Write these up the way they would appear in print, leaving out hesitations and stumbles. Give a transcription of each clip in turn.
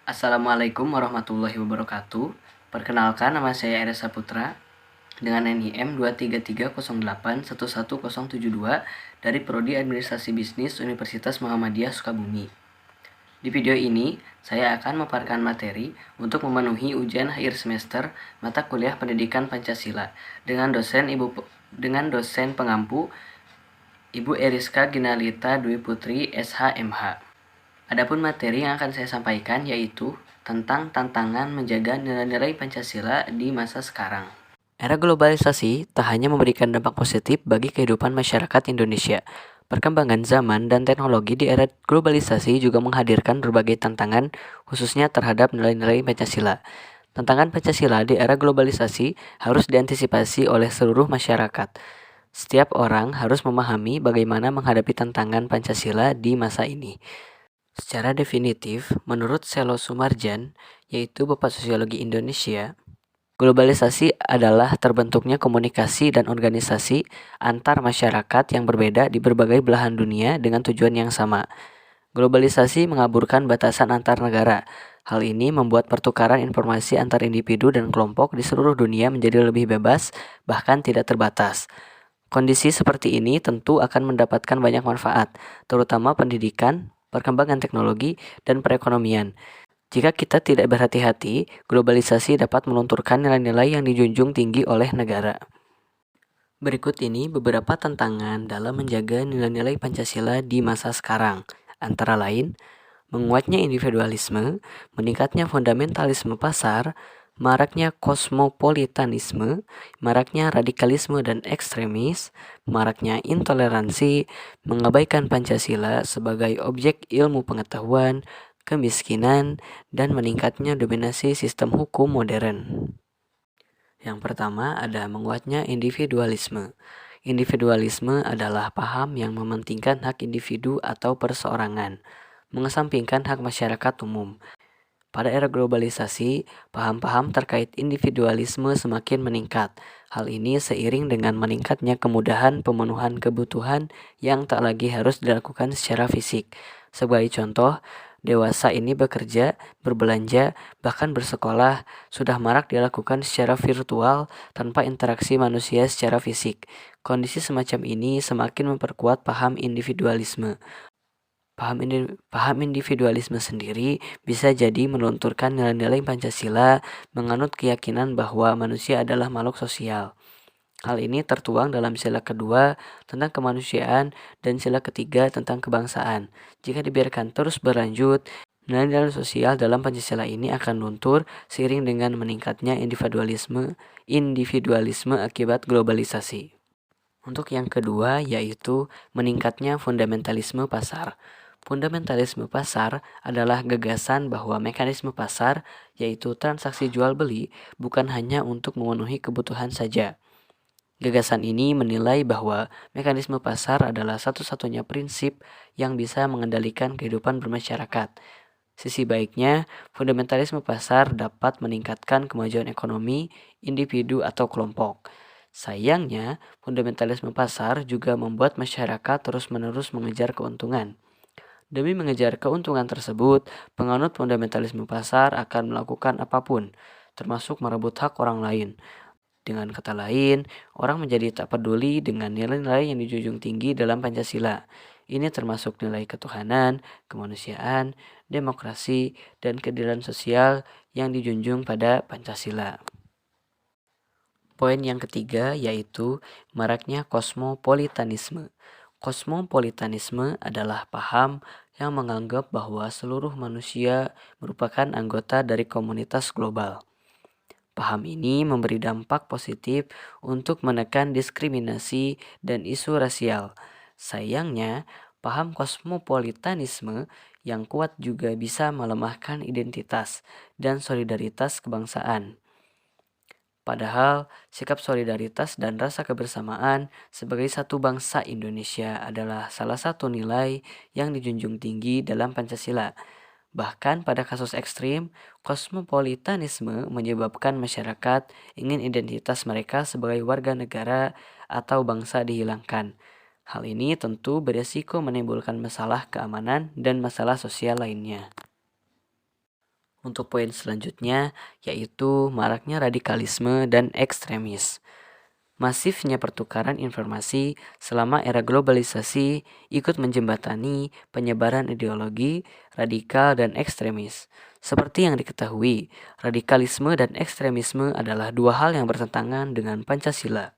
Assalamualaikum warahmatullahi wabarakatuh. Perkenalkan, nama saya Ere Saputra dengan NIM 23308111072 dari Prodi Administrasi Bisnis Universitas Muhammadiyah Sukabumi. Di video ini, saya akan memaparkan materi untuk memenuhi ujian akhir semester mata kuliah Pendidikan Pancasila dengan dosen pengampu Ibu Eriska Ginalita Dwi Putri SHMH. Adapun materi yang akan saya sampaikan yaitu tentang tantangan menjaga nilai-nilai Pancasila di masa sekarang. Era globalisasi tak hanya memberikan dampak positif bagi kehidupan masyarakat Indonesia. Perkembangan zaman dan teknologi di era globalisasi juga menghadirkan berbagai tantangan, khususnya terhadap nilai-nilai Pancasila. Tantangan Pancasila di era globalisasi harus diantisipasi oleh seluruh masyarakat. Setiap orang harus memahami bagaimana menghadapi tantangan Pancasila di masa ini. Secara definitif, menurut Selo Sumarjan, yaitu Bapak Sosiologi Indonesia, globalisasi adalah terbentuknya komunikasi dan organisasi antar masyarakat yang berbeda di berbagai belahan dunia dengan tujuan yang sama. Globalisasi mengaburkan batasan antar negara. Hal ini membuat pertukaran informasi antar individu dan kelompok di seluruh dunia menjadi lebih bebas, bahkan tidak terbatas. Kondisi seperti ini tentu akan mendapatkan banyak manfaat, terutama pendidikan, perkembangan teknologi, dan perekonomian. Jika kita tidak berhati-hati, globalisasi dapat melunturkan nilai-nilai yang dijunjung tinggi oleh negara. Berikut ini beberapa tantangan dalam menjaga nilai-nilai Pancasila di masa sekarang, antara lain, menguatnya individualisme, meningkatnya fundamentalisme pasar, maraknya kosmopolitanisme, maraknya radikalisme dan ekstremis, maraknya intoleransi, mengabaikan Pancasila sebagai objek ilmu pengetahuan, kemiskinan, dan meningkatnya dominasi sistem hukum modern. Yang pertama ada menguatnya individualisme. Individualisme adalah paham yang mementingkan hak individu atau perseorangan, mengesampingkan hak masyarakat umum. Pada era globalisasi, paham-paham terkait individualisme semakin meningkat. Hal ini seiring dengan meningkatnya kemudahan pemenuhan kebutuhan yang tak lagi harus dilakukan secara fisik. Sebagai contoh, dewasa ini bekerja, berbelanja, bahkan bersekolah sudah marak dilakukan secara virtual tanpa interaksi manusia secara fisik. Kondisi semacam ini semakin memperkuat paham individualisme. Paham individualisme sendiri bisa jadi melunturkan nilai-nilai Pancasila, menganut keyakinan bahwa manusia adalah makhluk sosial. Hal ini tertuang dalam sila kedua tentang kemanusiaan dan sila ketiga tentang kebangsaan. Jika dibiarkan terus berlanjut, nilai-nilai sosial dalam Pancasila ini akan luntur seiring dengan meningkatnya individualisme akibat globalisasi. Untuk yang kedua yaitu meningkatnya fundamentalisme pasar. Fundamentalisme pasar adalah gagasan bahwa mekanisme pasar, yaitu transaksi jual beli, bukan hanya untuk memenuhi kebutuhan saja. Gagasan ini menilai bahwa mekanisme pasar adalah satu-satunya prinsip yang bisa mengendalikan kehidupan bermasyarakat. Sisi baiknya, fundamentalisme pasar dapat meningkatkan kemajuan ekonomi, individu atau kelompok. Sayangnya, fundamentalisme pasar juga membuat masyarakat terus-menerus mengejar keuntungan. Demi mengejar keuntungan tersebut, penganut fundamentalisme pasar akan melakukan apapun, termasuk merebut hak orang lain. Dengan kata lain, orang menjadi tak peduli dengan nilai-nilai yang dijunjung tinggi dalam Pancasila. Ini termasuk nilai ketuhanan, kemanusiaan, demokrasi, dan keadilan sosial yang dijunjung pada Pancasila. Poin yang ketiga yaitu maraknya kosmopolitanisme. Kosmopolitanisme adalah paham yang menganggap bahwa seluruh manusia merupakan anggota dari komunitas global. Paham ini memberi dampak positif untuk menekan diskriminasi dan isu rasial. Sayangnya, paham kosmopolitanisme yang kuat juga bisa melemahkan identitas dan solidaritas kebangsaan. Padahal, sikap solidaritas dan rasa kebersamaan sebagai satu bangsa Indonesia adalah salah satu nilai yang dijunjung tinggi dalam Pancasila. Bahkan pada kasus ekstrim, kosmopolitanisme menyebabkan masyarakat ingin identitas mereka sebagai warga negara atau bangsa dihilangkan. Hal ini tentu beresiko menimbulkan masalah keamanan dan masalah sosial lainnya. Untuk poin selanjutnya yaitu maraknya radikalisme dan ekstremis. Masifnya pertukaran informasi selama era globalisasi ikut menjembatani penyebaran ideologi radikal dan ekstremis. Seperti yang diketahui, radikalisme dan ekstremisme adalah dua hal yang bertentangan dengan Pancasila.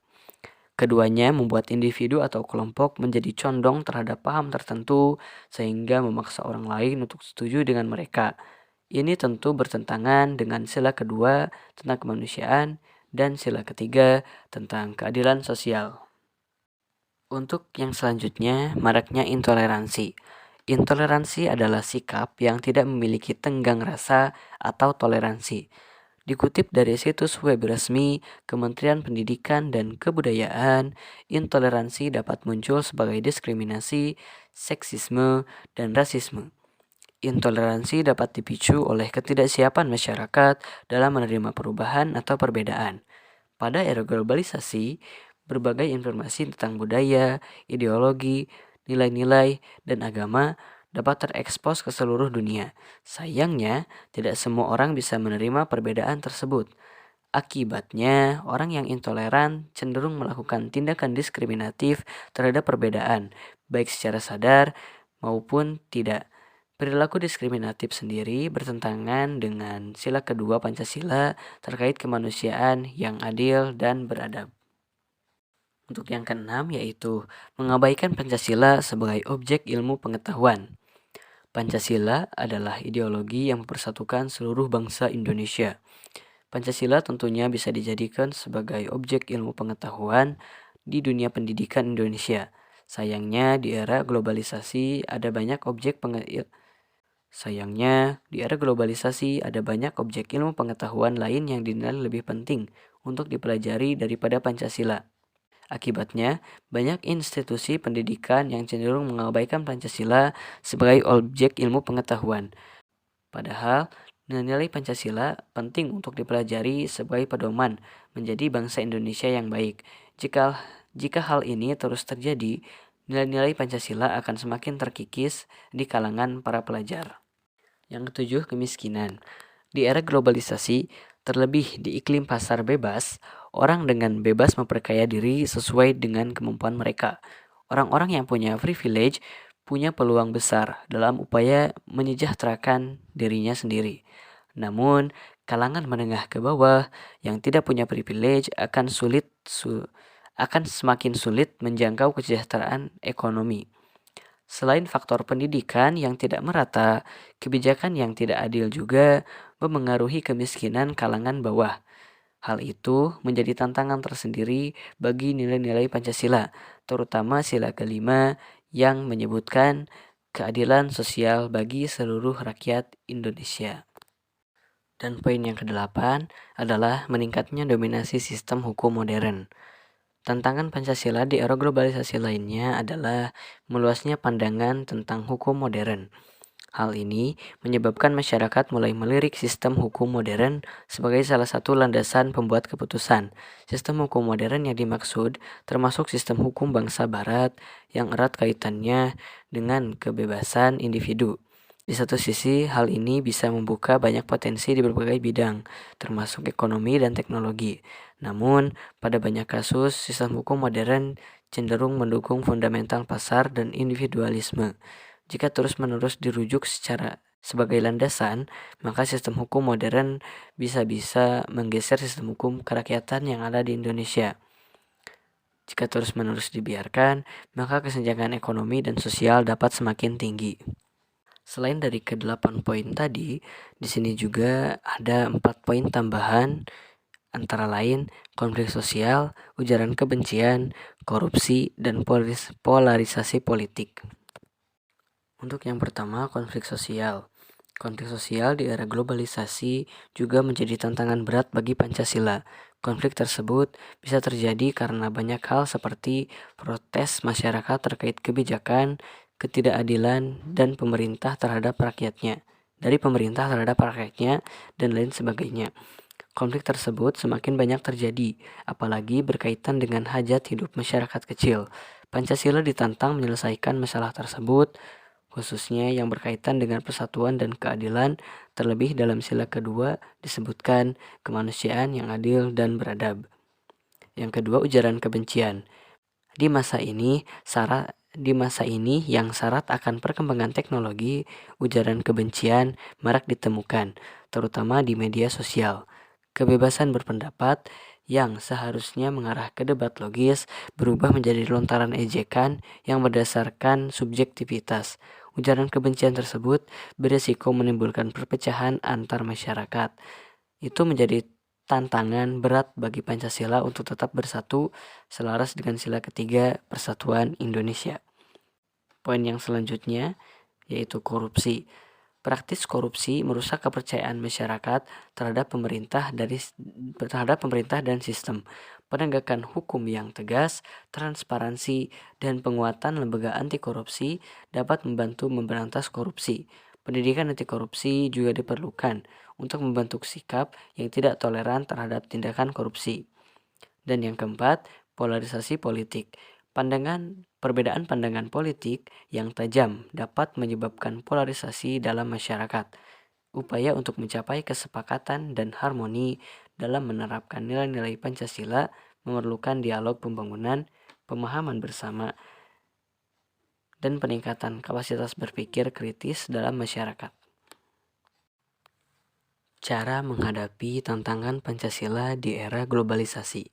Keduanya membuat individu atau kelompok menjadi condong terhadap paham tertentu sehingga memaksa orang lain untuk setuju dengan mereka. Ini tentu bertentangan dengan sila kedua tentang kemanusiaan dan sila ketiga tentang keadilan sosial. Untuk yang selanjutnya, maraknya intoleransi. Intoleransi adalah sikap yang tidak memiliki tenggang rasa atau toleransi. Dikutip dari situs web resmi Kementerian Pendidikan dan Kebudayaan, intoleransi dapat muncul sebagai diskriminasi, seksisme, dan rasisme. Intoleransi dapat dipicu oleh ketidaksiapan masyarakat dalam menerima perubahan atau perbedaan. Pada era globalisasi, berbagai informasi tentang budaya, ideologi, nilai-nilai, dan agama dapat terekspos ke seluruh dunia. Sayangnya, tidak semua orang bisa menerima perbedaan tersebut. Akibatnya, orang yang intoleran cenderung melakukan tindakan diskriminatif terhadap perbedaan, baik secara sadar maupun tidak. Perilaku diskriminatif sendiri bertentangan dengan sila kedua Pancasila terkait kemanusiaan yang adil dan beradab. Untuk yang keenam yaitu mengabaikan Pancasila sebagai objek ilmu pengetahuan. Pancasila adalah ideologi yang mempersatukan seluruh bangsa Indonesia. Pancasila tentunya bisa dijadikan sebagai objek ilmu pengetahuan di dunia pendidikan Indonesia. Sayangnya di era globalisasi ada banyak objek ilmu pengetahuan lain yang dinilai lebih penting untuk dipelajari daripada Pancasila. Akibatnya, banyak institusi pendidikan yang cenderung mengabaikan Pancasila sebagai objek ilmu pengetahuan. Padahal, nilai Pancasila penting untuk dipelajari sebagai pedoman menjadi bangsa Indonesia yang baik. Jika hal ini terus terjadi, nilai-nilai Pancasila akan semakin terkikis di kalangan para pelajar. Yang ketujuh, kemiskinan. Di era globalisasi, terlebih di iklim pasar bebas, orang dengan bebas memperkaya diri sesuai dengan kemampuan mereka. Orang-orang yang punya privilege punya peluang besar dalam upaya menyejahterakan dirinya sendiri. Namun, kalangan menengah ke bawah yang tidak punya privilege akan semakin sulit menjangkau kesejahteraan ekonomi. Selain faktor pendidikan yang tidak merata, kebijakan yang tidak adil juga memengaruhi kemiskinan kalangan bawah. Hal itu menjadi tantangan tersendiri bagi nilai-nilai Pancasila, terutama sila kelima yang menyebutkan keadilan sosial bagi seluruh rakyat Indonesia. Dan poin yang kedelapan adalah meningkatnya dominasi sistem hukum modern. Tantangan Pancasila di era globalisasi lainnya adalah meluasnya pandangan tentang hukum modern. Hal ini menyebabkan masyarakat mulai melirik sistem hukum modern sebagai salah satu landasan pembuat keputusan. Sistem hukum modern yang dimaksud termasuk sistem hukum bangsa Barat yang erat kaitannya dengan kebebasan individu. Di satu sisi, hal ini bisa membuka banyak potensi di berbagai bidang, termasuk ekonomi dan teknologi. Namun, pada banyak kasus, sistem hukum modern cenderung mendukung fundamental pasar dan individualisme. Jika terus-menerus dirujuk sebagai landasan, maka sistem hukum modern bisa menggeser sistem hukum kerakyatan yang ada di Indonesia. Jika terus-menerus dibiarkan, maka kesenjangan ekonomi dan sosial dapat semakin tinggi. Selain dari ke-8 poin tadi, di sini juga ada 4 poin tambahan, antara lain konflik sosial, ujaran kebencian, korupsi, dan polarisasi politik. Untuk yang pertama, konflik sosial. Konflik sosial di era globalisasi juga menjadi tantangan berat bagi Pancasila. Konflik tersebut bisa terjadi karena banyak hal seperti protes masyarakat terkait kebijakan, ketidakadilan dan pemerintah terhadap rakyatnya, dan lain sebagainya. Konflik tersebut semakin banyak terjadi, apalagi berkaitan dengan hajat hidup masyarakat kecil. Pancasila ditantang menyelesaikan masalah tersebut khususnya yang berkaitan dengan persatuan dan keadilan, terlebih dalam sila kedua disebutkan kemanusiaan yang adil dan beradab. Yang kedua, ujaran kebencian. Di masa ini yang syarat akan perkembangan teknologi, ujaran kebencian marak ditemukan, terutama di media sosial. Kebebasan berpendapat yang seharusnya mengarah ke debat logis berubah menjadi lontaran ejekan yang berdasarkan subjektivitas. Ujaran kebencian tersebut berisiko menimbulkan perpecahan antar masyarakat. Itu menjadi tantangan berat bagi Pancasila untuk tetap bersatu selaras dengan sila ketiga Persatuan Indonesia. Poin yang selanjutnya yaitu korupsi. Praktis korupsi merusak kepercayaan masyarakat terhadap pemerintah dan sistem. Penegakan hukum yang tegas, transparansi, dan penguatan lembaga anti korupsi dapat membantu memberantas korupsi. Pendidikan anti korupsi juga diperlukan untuk membentuk sikap yang tidak toleran terhadap tindakan korupsi. Dan yang keempat, polarisasi politik. Perbedaan pandangan politik yang tajam dapat menyebabkan polarisasi dalam masyarakat. Upaya untuk mencapai kesepakatan dan harmoni dalam menerapkan nilai-nilai Pancasila memerlukan dialog pembangunan, pemahaman bersama, dan peningkatan kapasitas berpikir kritis dalam masyarakat. Cara menghadapi tantangan Pancasila di era globalisasi.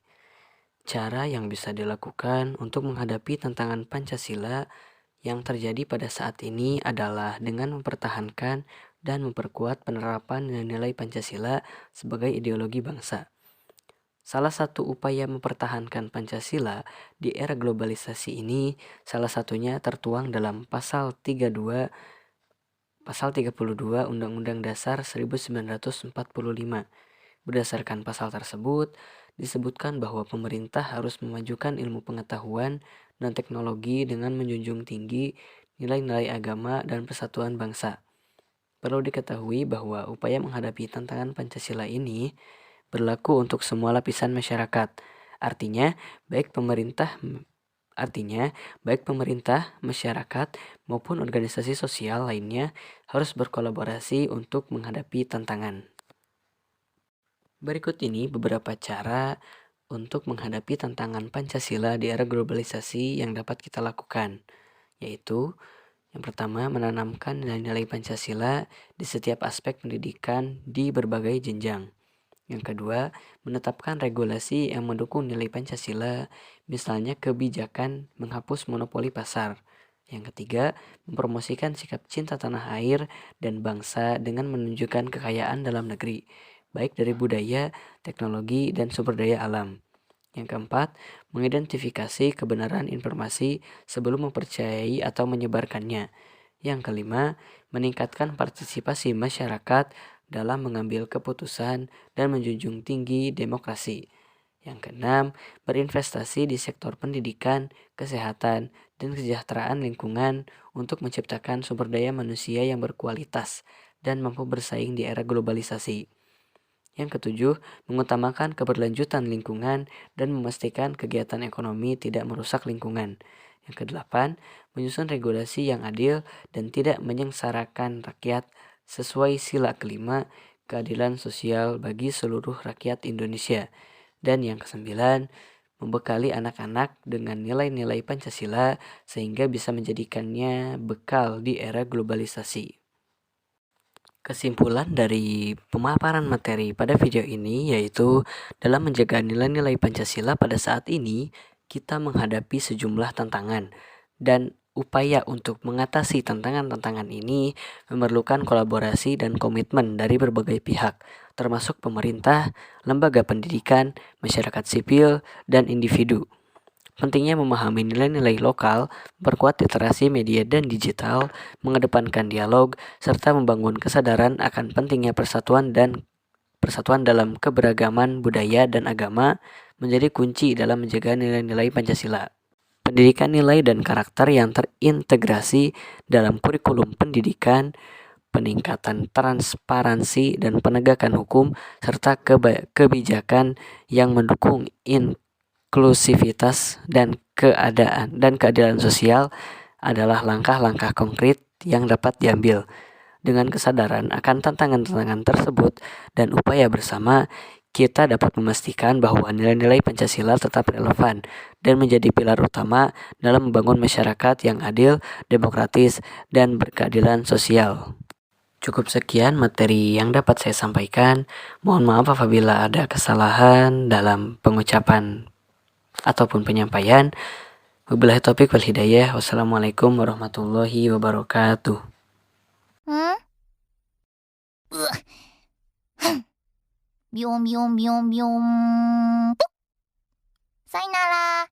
Cara yang bisa dilakukan untuk menghadapi tantangan Pancasila yang terjadi pada saat ini adalah dengan mempertahankan dan memperkuat penerapan nilai-nilai Pancasila sebagai ideologi bangsa. Salah satu upaya mempertahankan Pancasila di era globalisasi ini salah satunya tertuang dalam Pasal 32 Undang-Undang Dasar 1945. Berdasarkan pasal tersebut, disebutkan bahwa pemerintah harus memajukan ilmu pengetahuan dan teknologi dengan menjunjung tinggi nilai-nilai agama dan persatuan bangsa. Perlu diketahui bahwa upaya menghadapi tantangan Pancasila ini berlaku untuk semua lapisan masyarakat. Artinya, baik pemerintah, masyarakat, maupun organisasi sosial lainnya harus berkolaborasi untuk menghadapi tantangan. Berikut ini beberapa cara untuk menghadapi tantangan Pancasila di era globalisasi yang dapat kita lakukan, yaitu yang pertama, menanamkan nilai-nilai Pancasila di setiap aspek pendidikan di berbagai jenjang. Yang kedua, menetapkan regulasi yang mendukung nilai Pancasila, misalnya kebijakan menghapus monopoli pasar. Yang ketiga, mempromosikan sikap cinta tanah air dan bangsa dengan menunjukkan kekayaan dalam negeri, baik dari budaya, teknologi, dan sumber daya alam. Yang keempat, mengidentifikasi kebenaran informasi sebelum mempercayai atau menyebarkannya. Yang kelima, meningkatkan partisipasi masyarakat dalam mengambil keputusan dan menjunjung tinggi demokrasi. Yang keenam, berinvestasi di sektor pendidikan, kesehatan, dan kesejahteraan lingkungan untuk menciptakan sumber daya manusia yang berkualitas dan mampu bersaing di era globalisasi. Yang ketujuh, mengutamakan keberlanjutan lingkungan dan memastikan kegiatan ekonomi tidak merusak lingkungan. Yang kedelapan, menyusun regulasi yang adil dan tidak menyengsarakan rakyat sesuai sila kelima, keadilan sosial bagi seluruh rakyat Indonesia. Dan yang kesembilan, membekali anak-anak dengan nilai-nilai Pancasila sehingga bisa menjadikannya bekal di era globalisasi. Kesimpulan dari pemaparan materi pada video ini yaitu dalam menjaga nilai-nilai Pancasila pada saat ini kita menghadapi sejumlah tantangan dan upaya untuk mengatasi tantangan-tantangan ini memerlukan kolaborasi dan komitmen dari berbagai pihak termasuk pemerintah, lembaga pendidikan, masyarakat sipil, dan individu. Pentingnya memahami nilai-nilai lokal, memperkuat literasi media dan digital, mengedepankan dialog, serta membangun kesadaran akan pentingnya persatuan dalam keberagaman budaya dan agama menjadi kunci dalam menjaga nilai-nilai Pancasila. Pendidikan nilai dan karakter yang terintegrasi dalam kurikulum pendidikan, peningkatan transparansi dan penegakan hukum, serta kebijakan yang mendukung inklusivitas dan keadilan sosial adalah langkah-langkah konkret yang dapat diambil. Dengan kesadaran akan tantangan-tantangan tersebut dan upaya bersama, kita dapat memastikan bahwa nilai-nilai Pancasila tetap relevan dan menjadi pilar utama dalam membangun masyarakat yang adil, demokratis, dan berkeadilan sosial. Cukup sekian materi yang dapat saya sampaikan. Mohon maaf apabila ada kesalahan dalam pengucapan ataupun penyampaian. Wabillahi taufiq wal hidayah. Wassalamualaikum warahmatullahi wabarakatuh. Biong biong biong biong. さよなら。